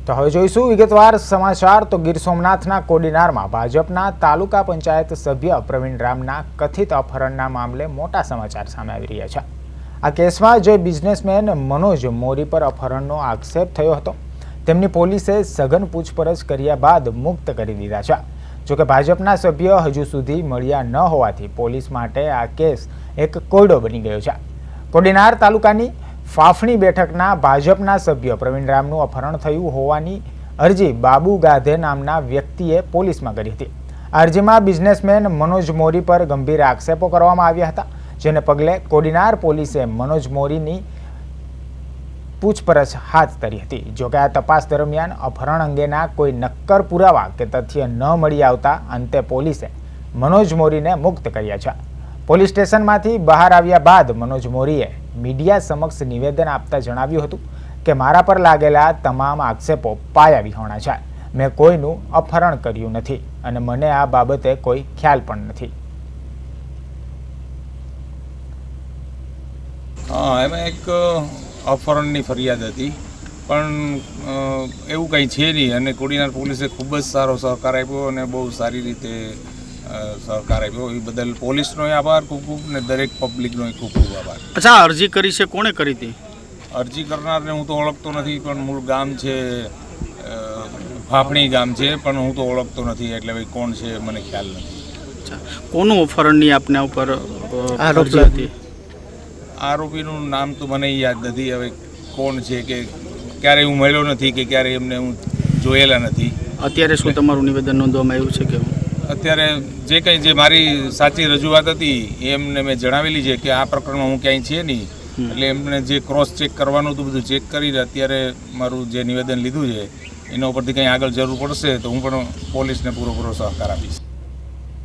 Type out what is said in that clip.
તો હવે જોઈશું વિગતવાર સમાચાર। તો ગીર સોમનાથના કોડીનારમાં ભાજપના તાલુકા પંચાયત સભ્ય પ્રવીણ રામના કથિત અપહરણના મામલે મોટા સમાચાર સામે આવી રહ્યા છે। આ કેસમાં જે બિઝનેસમેન મનોજ મોરી પર અપહરણનો આક્ષેપ થયો હતો તેમની પોલીસે સઘન પૂછપરછ કર્યા બાદ મુક્ત કરી દીધા છે। જોકે ભાજપના સભ્ય હજુ સુધી મળ્યા ન હોવાથી પોલીસ માટે આ કેસ એક કોયડો બની ગયો છે। કોડીનાર તાલુકાની ફાફણી બેઠકના ભાજપના સભ્ય પ્રવીણ રામનું અપહરણ થયું હોવાની અરજી બાબુ ગાધે નામના વ્યક્તિએ પોલીસમાં કરી હતી। આ અરજીમાં બિઝનેસમેન મનોજ મોરી પર ગંભીર આક્ષેપો કરવામાં આવ્યા હતા, જેને પગલે કોડીનાર પોલીસે મનોજ મોરીની પૂછપરછ હાથ ધરી હતી। જોકે આ તપાસ દરમિયાન અપહરણ અંગેના કોઈ નક્કર પુરાવા કે તથ્ય ન મળી આવતા અંતે પોલીસે મનોજ મોરીને મુક્ત કર્યા છે। પોલીસ સ્ટેશનમાંથી બહાર આવ્યા બાદ મનોજ મોરીએ મીડિયા સમક્ષ નિવેદન આપતા જણાવ્યું હતું કે મારા પર લાગેલા તમામ આક્ષેપો પાયા વિહોણા છે। મેં કોઈનું અપહરણ કર્યું નથી અને મને આ બાબતે કોઈ ખ્યાલ પણ નથી। એમાં એક અપહરણની ફરિયાદ હતી, પણ એવું કંઈ છે નહીં અને કોડીનાર પોલીસે ખૂબ જ સારો સહકાર આપ્યો અને બહુ સારી રીતે સહકાર આપ્યો। એ બદલ પોલીસનો આભાર ખૂબ ખૂબ ને દરેક પબ્લિકનો ખૂબ ખૂબ આભાર। અચ્છા, અરજી કરી છે, કોણે કરી હતી? અરજી કરનારને હું તો ઓળખતો નથી, પણ મૂળ ગામ છે ફાફણી ગામ છે, પણ હું તો ઓળખતો નથી, એટલે ભાઈ કોણ છે મને ખ્યાલ નથી। અચ્છા, કોનું અપહરણની આપના ઉપર અરજી હતી? આરોપીનું નામ તો મને યાદ નથી, હવે કોણ છે કે ક્યારે હું મળ્યો નથી કે ક્યારે એમને હું જોયેલા નથી। અત્યારે શું તમારું નિવેદન નોંધવામાં આવ્યું છે કે? અત્યારે જે કંઈ જે મારી સાચી રજૂઆત હતી એમને મેં જણાવેલી છે કે આ પ્રકરણમાં હું ક્યાંય છે નહીં, એટલે એમને જે ક્રોસ ચેક કરવાનું હતું બધું ચેક કરીને અત્યારે મારું જે નિવેદન લીધું છે એના ઉપરથી કંઈ આગળ જરૂર પડશે તો હું પણ પોલીસને પૂરો સહકાર આપીશ।